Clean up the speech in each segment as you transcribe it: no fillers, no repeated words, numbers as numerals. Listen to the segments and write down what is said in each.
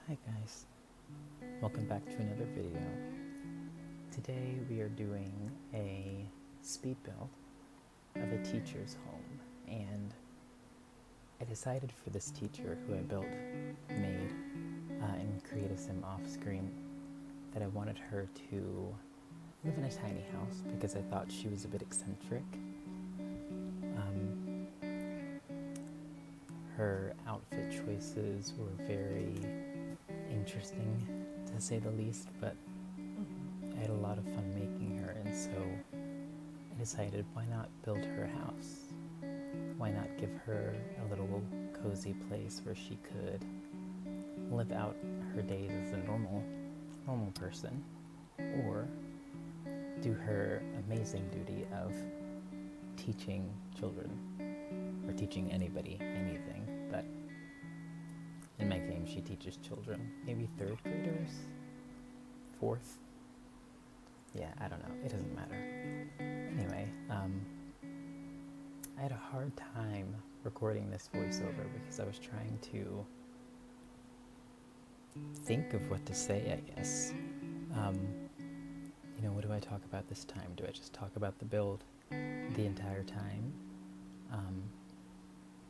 Hi guys, welcome back to another video. Today we are doing a speed build of a teacher's home, and I decided for this teacher who I made, and created some off screen, that I wanted her to live in a tiny house because I thought she was a bit eccentric. Her outfit choices were very interesting, to say the least, but I had a lot of fun making her, and so I decided, why not build her a house? Why not give her a little cozy place where she could live out her days as a normal person, or do her amazing duty of teaching children, or teaching anybody anything, but in my game she teaches children, maybe 3rd graders, 4th, yeah, I don't know, it doesn't matter. Anyway, I had a hard time recording this voiceover because I was trying to think of what to say, I guess. What do I talk about this time? Do I just talk about the build the entire time?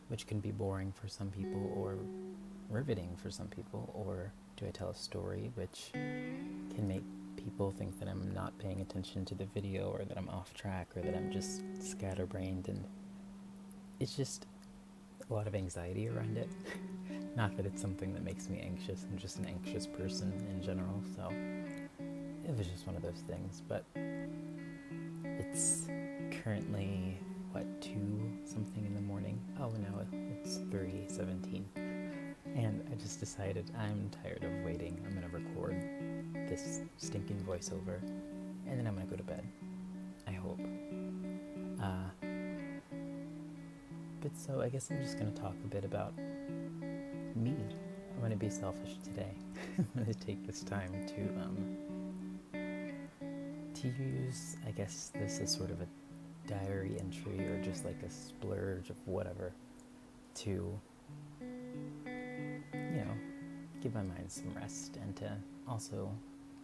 Which can be boring for some people or riveting for some people, or do I tell a story which can make people think that I'm not paying attention to the video, or that I'm off track, or that I'm just scatterbrained, and it's just a lot of anxiety around it. Not that it's something that makes me anxious, I'm just an anxious person in general, so it was just one of those things. But it's currently, 2 something in the morning? Oh no, it's 3:17. And I just decided I'm tired of waiting. I'm gonna record this stinking voiceover, and then I'm gonna go to bed, I hope. But so I guess I'm just gonna talk a bit about me. I'm gonna be selfish today. I'm gonna take this time to use, I guess this is sort of a diary entry, or just like a splurge of whatever, to give my mind some rest, and to also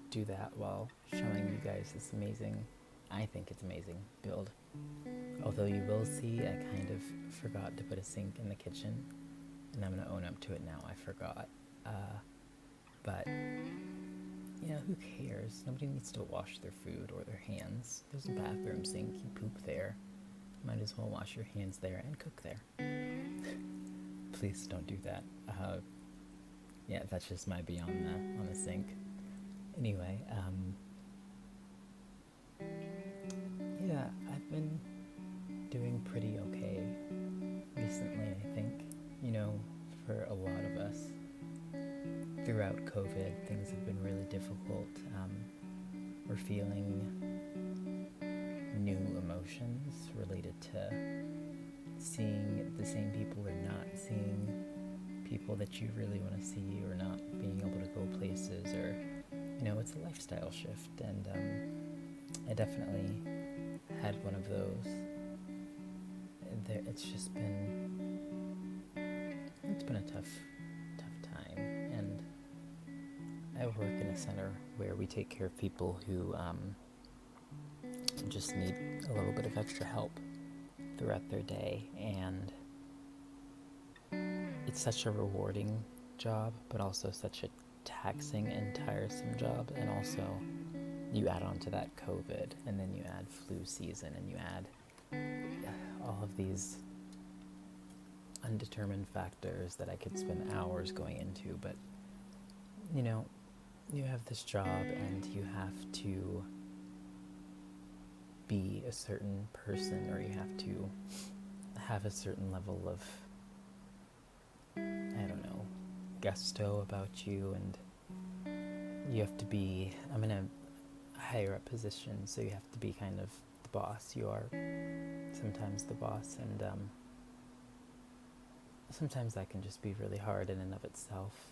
do that while showing you guys this amazing, I think it's amazing, build. Although you will see I kind of forgot to put a sink in the kitchen, and I'm going to own up to it now, I forgot. But who cares? Nobody needs to wash their food or their hands. There's a bathroom sink, you poop there. Might as well wash your hands there and cook there. Please don't do that. That's just my beyond on the sink. Anyway, I've been doing pretty okay recently, I think. For a lot of us, throughout COVID, things have been really difficult. We're feeling new emotions related to seeing the same people, or not seeing people that you really want to see, or not being able to go places, or it's a lifestyle shift, and I definitely had one of those. It's been a tough time, and I work in a center where we take care of people who just need a little bit of extra help throughout their day, and it's such a rewarding job, but also such a taxing and tiresome job. And also, you add on to that COVID, and then you add flu season, and you add all of these undetermined factors that I could spend hours going into. But you have this job, and you have to be a certain person, or you have to have a certain level of, I don't know, gusto about you, and you have to be, I'm in a higher up position, so you have to be kind of the boss. You are sometimes the boss, and sometimes that can just be really hard in and of itself.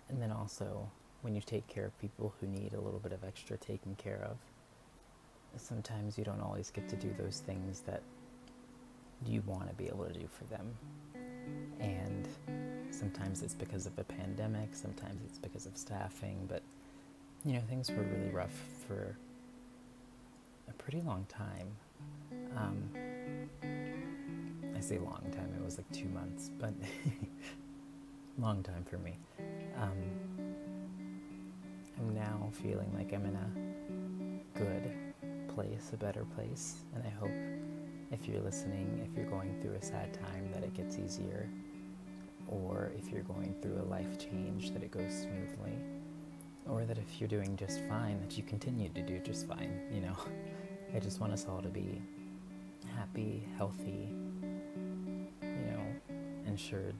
And then also, when you take care of people who need a little bit of extra taken care of, sometimes you don't always get to do those things that you want to be able to do for them. And Sometimes it's because of a pandemic, sometimes it's because of staffing, but things were really rough for a pretty long time. I say long time, it was like 2 months, but long time for me. I'm now feeling like I'm in a good place, a better place, and I hope if you're listening, if you're going through a sad time, that it gets easier, or if you're going through a life change, that it goes smoothly, or that if you're doing just fine, that you continue to do just fine, I just want us all to be happy, healthy, insured,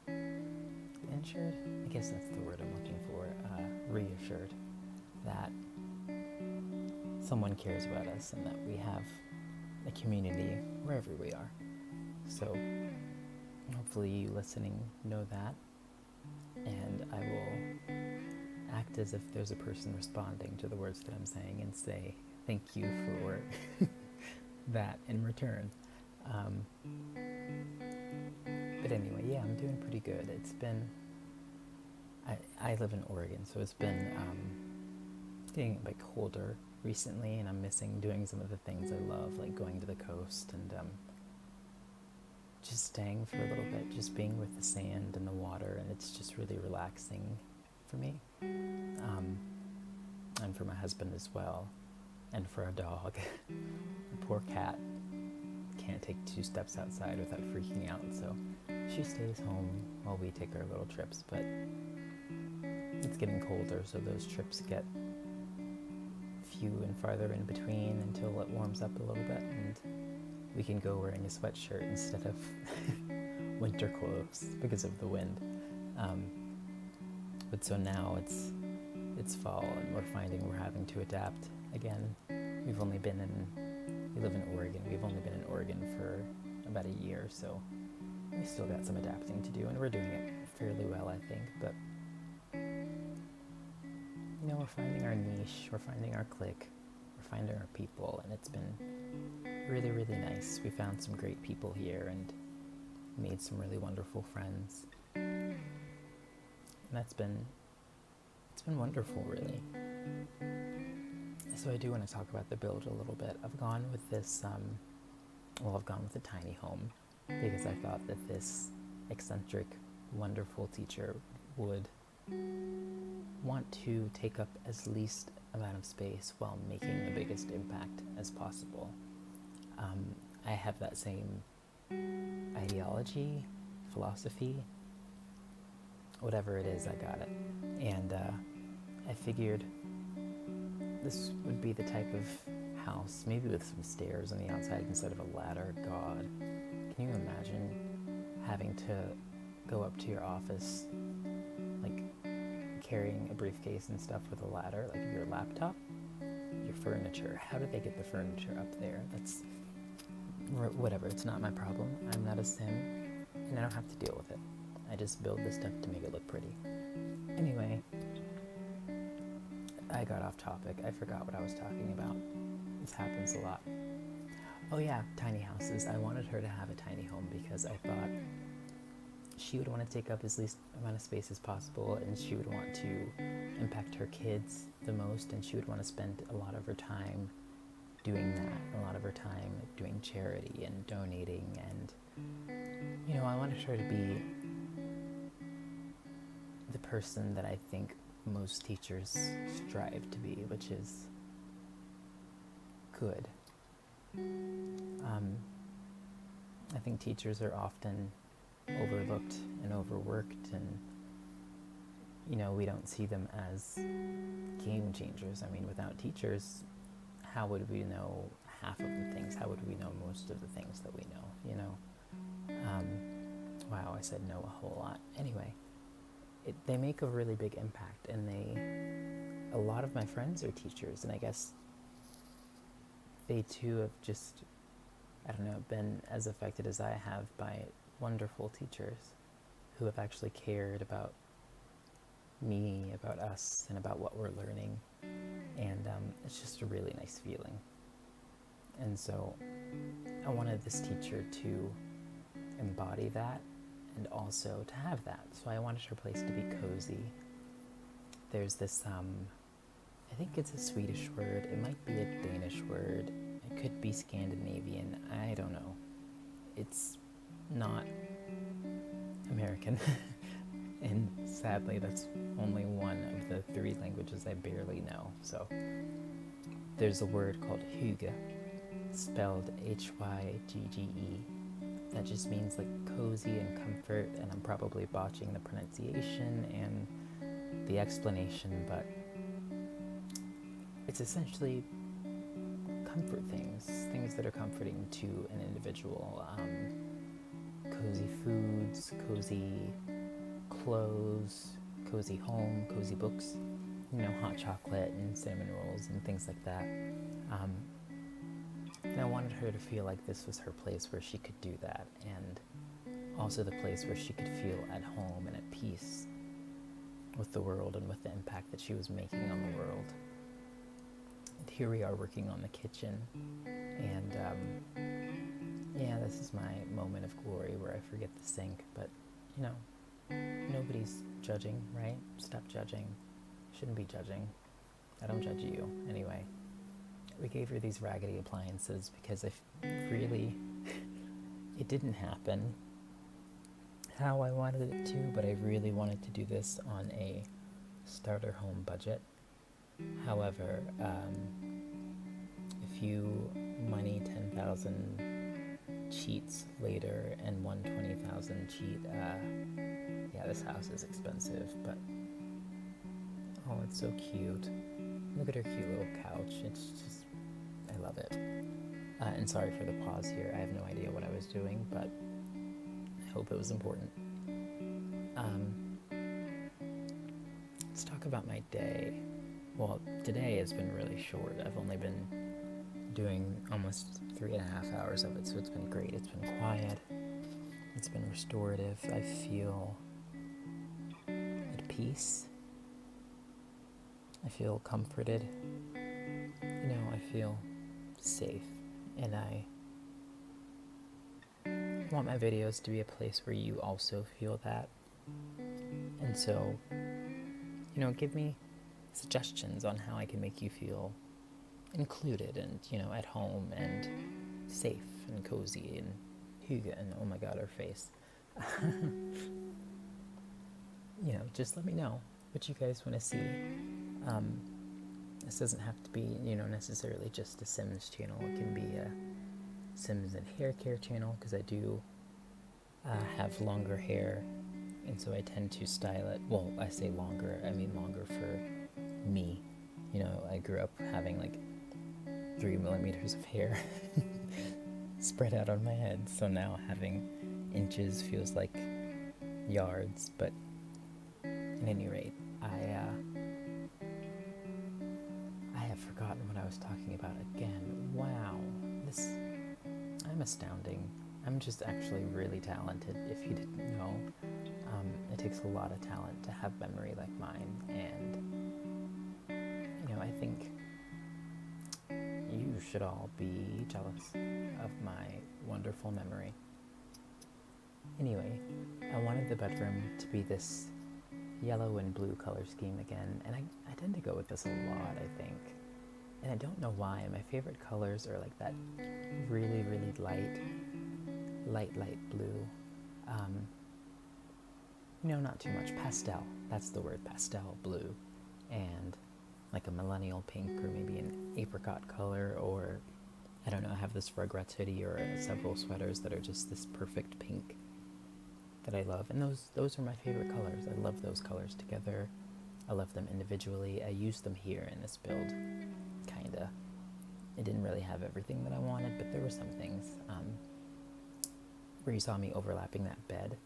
I guess that's the word I'm looking for, reassured that someone cares about us and that we have a community wherever we are. So hopefully you listening know that, and I will act as if there's a person responding to the words that I'm saying and say thank you for that in return. But anyway, yeah, I'm doing pretty good. It's been, I live in Oregon, so it's been getting a bit colder recently, and I'm missing doing some of the things I love, like going to the coast and just staying for a little bit, just being with the sand and the water, and it's just really relaxing for me, and for my husband as well, and for our dog. The poor cat can't take 2 steps outside without freaking out, so she stays home while we take our little trips, but it's getting colder, so those trips get few and farther in between until it warms up a little bit and we can go wearing a sweatshirt instead of winter clothes because of the wind. But so now it's fall, and we're finding we're having to adapt again. We live in Oregon. We've only been in Oregon for about a year, so we still got some adapting to do, and we're doing it fairly well, I think. But we're finding our niche, we're finding our clique, we're finding our people, and it's been really, really nice. We found some great people here and made some really wonderful friends. And it's been wonderful, really. So I do want to talk about the build a little bit. I've gone with this, I've gone with a tiny home because I thought that this eccentric, wonderful teacher would want to take up as least amount of space while making the biggest impact as possible. I have that same ideology, philosophy, whatever it is, I got it. And I figured this would be the type of house, maybe with some stairs on the outside instead of a ladder. God, can you imagine having to go up to your office, like carrying a briefcase and stuff with a ladder, like your laptop, your furniture? How did they get the furniture up there? That's whatever, it's not my problem. I'm not a sim, and I don't have to deal with it. I just build this stuff to make it look pretty. Anyway, I got off topic. I forgot what I was talking about. This happens a lot. Oh yeah, tiny houses. I wanted her to have a tiny home because I thought she would want to take up as least amount of space as possible, and she would want to impact her kids the most, and she would want to spend a lot of her time doing that, a lot of her time doing charity and donating, and I wanted her to be the person that I think most teachers strive to be, which is good. I think teachers are often overlooked and overworked, and we don't see them as game changers. I mean, without teachers, how would we know half of the things? How would we know most of the things that we know? Wow, I said no a whole lot. Anyway, they make a really big impact, and a lot of my friends are teachers, and I guess they too have just, been as affected as I have by wonderful teachers who have actually cared about me, about us, and about what we're learning. And it's just a really nice feeling. And so I wanted this teacher to embody that and also to have that. So I wanted her place to be cozy. There's this, I think it's a Swedish word, it might be a Danish word, it could be Scandinavian, I don't know. It's not American. And sadly, that's only one of the 3 languages I barely know. So there's a word called hygge, spelled Hygge, that just means like cozy and comfort, and I'm probably botching the pronunciation and the explanation, but it's essentially comfort things that are comforting to an individual. Cozy foods, cozy clothes, cozy home, cozy books, hot chocolate and cinnamon rolls and things like that. And I wanted her to feel like this was her place where she could do that, and also the place where she could feel at home and at peace with the world and with the impact that she was making on the world. And here we are working on the kitchen, and this is my moment of glory where I forget the sink, but nobody's judging, right? Stop judging. Shouldn't be judging. I don't judge you. Anyway, we gave her these raggedy appliances because it didn't happen how I wanted it to, but I really wanted to do this on a starter home budget. However, if you money 10,000 cheats later and 120,000 cheat, this house is expensive, but oh, it's so cute. Look at her cute little couch. It's just, I love it. And sorry for the pause here. I have no idea what I was doing, but I hope it was important. Let's talk about my day. Well, today has been really short. I've only been doing almost 3.5 hours of it, so it's been great. It's been quiet. It's been restorative. I feel at peace. I feel comforted. I feel safe. And I want my videos to be a place where you also feel that. And so, give me suggestions on how I can make you feel included and, at home and safe and cozy and hygge and oh my god, her face. Just let me know what you guys want to see. This doesn't have to be, necessarily just a Sims channel. It can be a Sims and hair care channel, because I do have longer hair, and so I tend to style it. Well, I say longer, I mean longer for me. I grew up having like 3 millimeters of hair spread out on my head, so now having inches feels like yards. But at any rate, I have forgotten what I was talking about again. Wow, I'm astounding. I'm just actually really talented, if you didn't know. It takes a lot of talent to have memory like mine, and I think you should all be jealous of my wonderful memory. Anyway, I wanted the bedroom to be this yellow and blue color scheme again, and I tend to go with this a lot, I think. And I don't know why. My favorite colors are like that really, really light blue. Not too much pastel. That's the word, pastel blue. And like a millennial pink, or maybe an apricot color, or I don't know, I have this Rugrats hoodie or several sweaters that are just this perfect pink that I love. And those are my favorite colors. I love those colors together. I love them individually. I used them here in this build, kinda. It didn't really have everything that I wanted, but there were some things. Where you saw me overlapping that bed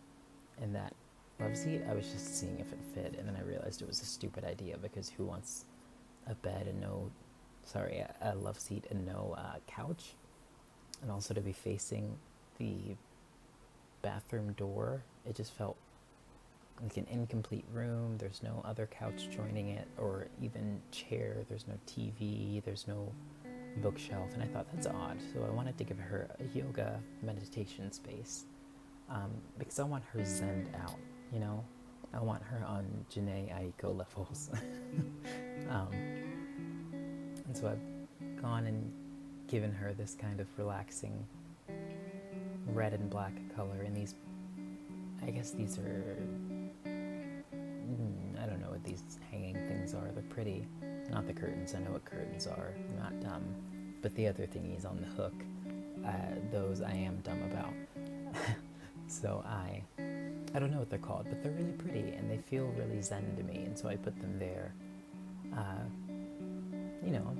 and that love seat, I was just seeing if it fit, and then I realized it was a stupid idea, because who wants a bed and a love seat and no couch? And also to be facing the bathroom door, it just felt like an incomplete room. There's no other couch joining it, or even chair. There's no TV, there's no bookshelf, and I thought that's odd, so I wanted to give her a yoga meditation space. because I want her zened out, you know? I want her on Janae Aiko levels. um, and so I've gone and given her this kind of relaxing red and black color, and these, I guess these are, I don't know what these hanging things are. They're pretty. Not the curtains, I know what curtains are. I'm not dumb. But the other thingies on the hook, those I am dumb about. So I don't know what they're called, but they're really pretty and they feel really zen to me, and so I put them there, you know,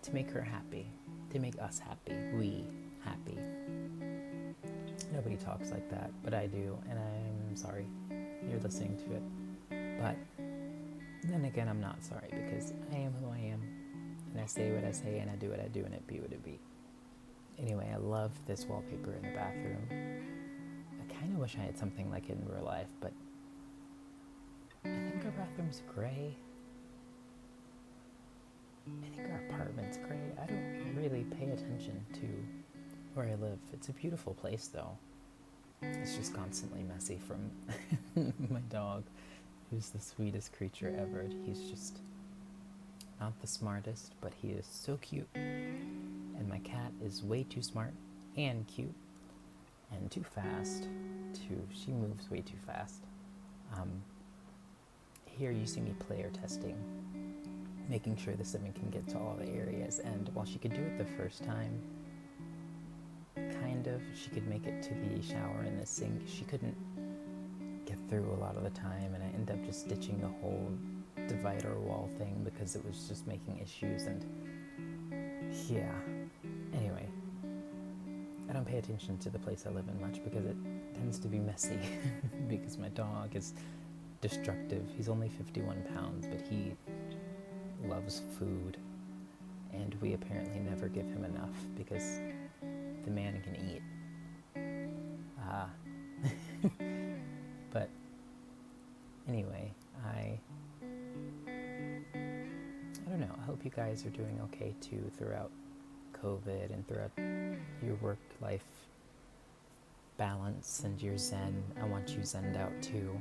to make her happy, to make us happy, we happy. Nobody talks like that, but I do, and I'm sorry you're listening to it. But then again, I'm not sorry, because I am who I am, and I say what I say, and I do what I do, and it be what it be. Anyway, I love this wallpaper in the bathroom. I kind of wish I had something like it in real life, but I think our bathroom's gray. I think our apartment's gray. I don't really pay attention to where I live. It's a beautiful place, though. It's just constantly messy from my dog, who's the sweetest creature ever. He's just not the smartest, but he is so cute. And my cat is way too smart and cute and too fast. She moves way too fast. Here you see me player testing, making sure the Simon can get to all the areas, and while she could do it the first time, kind of, she could make it to the shower and the sink, she couldn't get through a lot of the time, and I ended up just stitching the whole divider wall thing because it was just making issues, and yeah. Anyway, I don't pay attention to the place I live in much because it tends to be messy because my dog is destructive. He's only 51 pounds, but he loves food, and we apparently never give him enough because the man can eat. But anyway, I don't know. I hope you guys are doing okay too throughout COVID and throughout your work-life balance and your zen. I want you zened out too.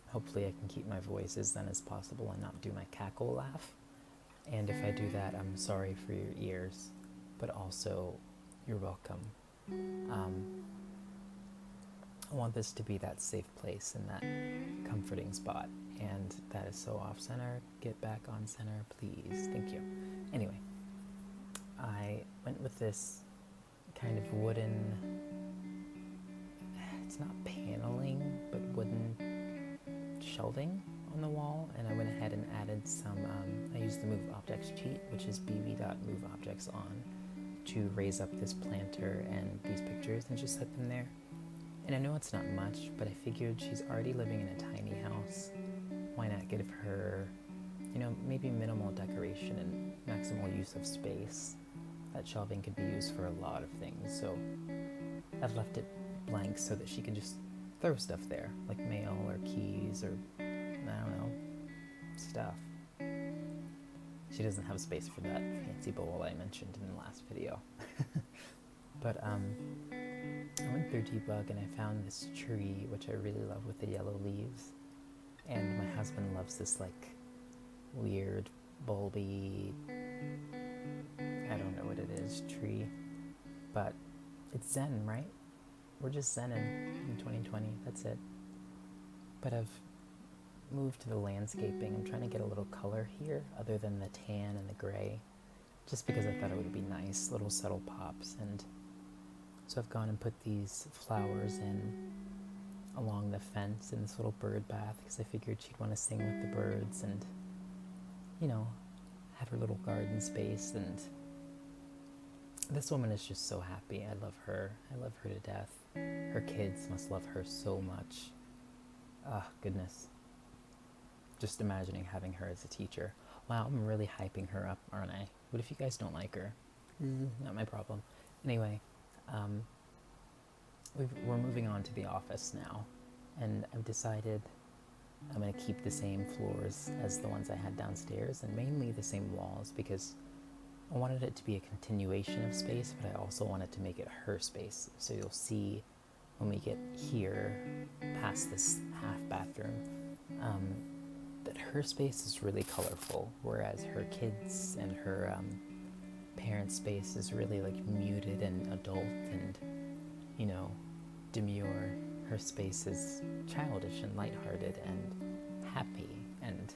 Hopefully I can keep my voice as zen as possible and not do my cackle laugh. And if I do that, I'm sorry for your ears, but also you're welcome. I want this to be that safe place and that comforting spot, and that is so off center. Get back on center, please. Thank you. Anyway, I went with this kind of wooden, it's not paneling, but wooden shelving on the wall, and I went ahead and added some, I used the Move Objects cheat, which is bb.moveobjects on, to raise up this planter and these pictures and just set them there. And I know it's not much, but I figured she's already living in a tiny house. Why not give her, maybe minimal decoration and maximal use of space? That shelving could be used for a lot of things, so I've left it blank so that she can just throw stuff there, like mail or keys or, I don't know, stuff. She doesn't have space for that fancy bowl I mentioned in the last video. But I went through Debug and I found this tree, which I really love, with the yellow leaves. And my husband loves this weird, bulby, I don't know what it is, tree. But it's zen, right? We're just zenning in 2020, that's it. But I've moved to the landscaping. I'm trying to get a little color here other than the tan and the gray, just because I thought it would be nice, little subtle pops. And so I've gone and put these flowers in along the fence in this little bird bath because I figured she'd want to sing with the birds and, have her little garden space. And this woman is just so happy. I love her. I love her to death. Her kids must love her so much. Ah, goodness. Just imagining having her as a teacher. Wow, I'm really hyping her up, aren't I? What if you guys don't like her? Not my problem. Anyway, we're moving on to the office now, and I've decided I'm going to keep the same floors as the ones I had downstairs, and mainly the same walls, because I wanted it to be a continuation of space, but I also wanted to make it her space. So you'll see when we get here past this half bathroom, that her space is really colorful, whereas her kids and her parents' space is really like muted and adult and, you know, demure. Her space is childish and lighthearted and happy and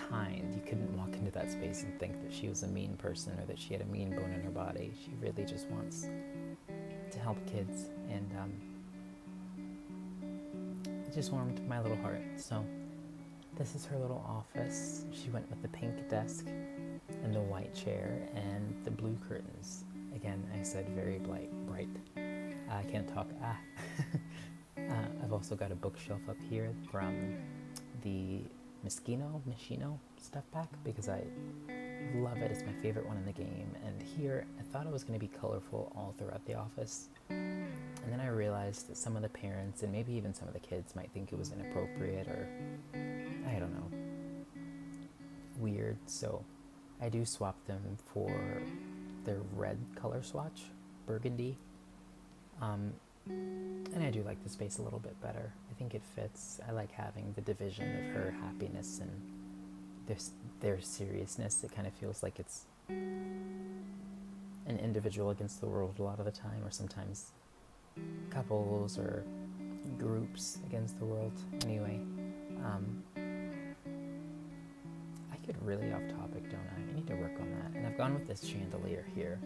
kind. You couldn't walk into that space and think that she was a mean person or that she had a mean bone in her body. She really just wants to help kids, and it just warmed my little heart. So this is her little office. She went with the pink desk and the white chair and the blue curtains. Again, I said very bright. I can't talk. I've also got a bookshelf up here from the Machino stuff pack, because I love it. It's my favorite one in the game. And here, I thought it was going to be colorful all throughout the office. And then I realized that some of the parents, and maybe even some of the kids, might think it was inappropriate or, I don't know, weird. So I do swap them for their red color swatch, burgundy. And I do like the space a little bit better. I think it fits. I like having the division of her happiness and their seriousness. It kind of feels like it's an individual against the world a lot of the time, or sometimes couples or groups against the world. Anyway, I get really off topic, don't I? I need to work on that. And I've gone with this chandelier here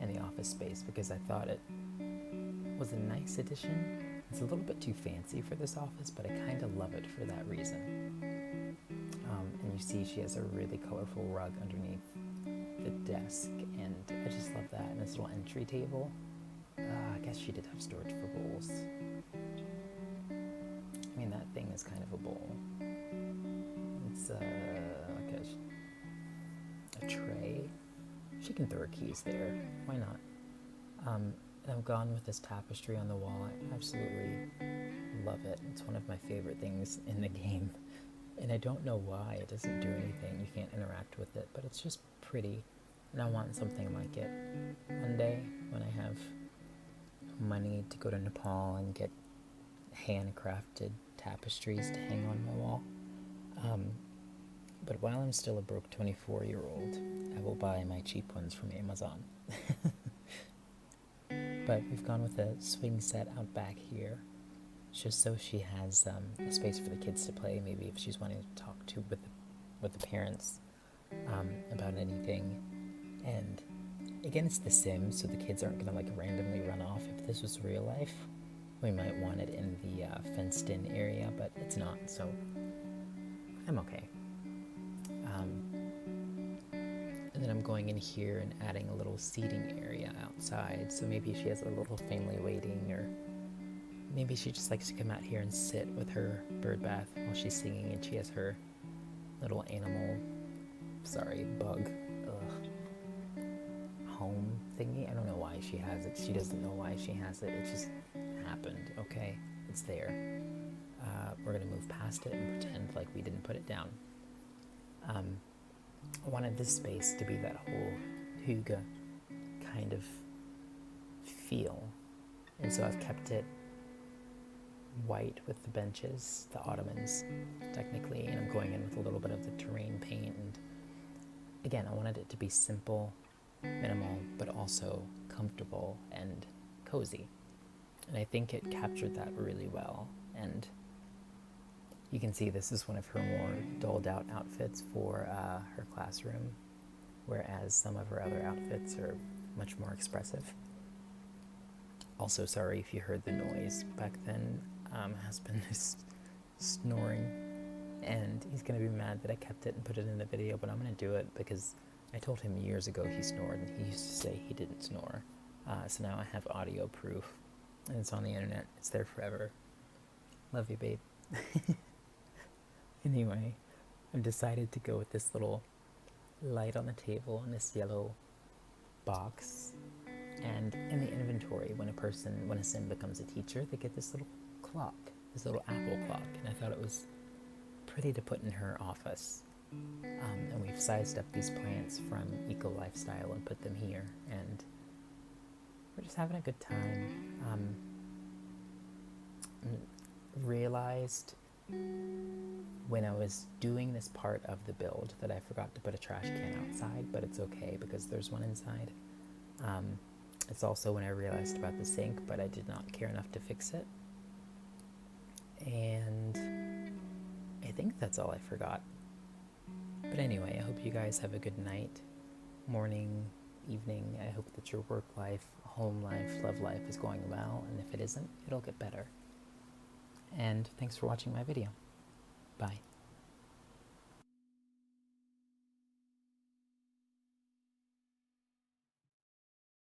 in the office space because I thought it was a nice addition. It's a little bit too fancy for this office, but I kind of love it for that reason. And you see she has a really colorful rug underneath the desk, and I just love that. And this little entry table. I guess she did have storage for bowls. I mean, that thing is kind of a bowl. It's like a tray. She can throw her keys there. Why not? And I've gone with this tapestry on the wall. I absolutely love it. It's one of my favorite things in the game. And I don't know why. It doesn't do anything. You can't interact with it. But it's just pretty. And I want something like it one day when I have money to go to Nepal and get handcrafted tapestries to hang on my wall. But while I'm still a broke 24-year-old, I will buy my cheap ones from Amazon. But we've gone with a swing set out back here, just so she has a space for the kids to play. Maybe if she's wanting to talk to with the parents about anything. And again, it's The Sims, so the kids aren't going to like randomly run off. If this was real life, we might want it in the fenced-in area, but it's not, so I'm okay. And then I'm going in here and adding a little seating area outside, so maybe she has a little family waiting, or maybe she just likes to come out here and sit with her bird bath while she's singing, and she has her little bug home thingy. I don't know why she has it. She doesn't know why she has it. It just happened, okay? It's there. We're going to move past it and pretend like we didn't put it down. I wanted this space to be that whole hygge kind of feel. And so I've kept it white with the benches, the ottomans, technically, and I'm going in with a little bit of the terrain paint. And again, I wanted it to be simple, minimal, but also comfortable and cozy. And I think it captured that really well. And you can see this is one of her more dolled out outfits for her classroom, whereas some of her other outfits are much more expressive. Also, sorry if you heard the noise back then. My husband is snoring, and he's going to be mad that I kept it and put it in the video, but I'm going to do it because I told him years ago he snored, and he used to say he didn't snore. So now I have audio proof, and it's on the internet. It's there forever. Love you, babe. Anyway, I've decided to go with this little light on the table and this yellow box. And in the inventory, when a sim becomes a teacher, they get this little clock, this little Apple clock. And I thought it was pretty to put in her office. And we've sized up these plants from Eco Lifestyle and put them here. And we're just having a good time. realized when I was doing this part of the build that I forgot to put a trash can outside, but it's okay because there's one inside. It's also when I realized about the sink, but I did not care enough to fix it. And I think that's all I forgot. But anyway, I hope you guys have a good night, morning, evening. I hope that your work life, home life, love life is going well, and if it isn't, it'll get better. And thanks for watching my video. Bye.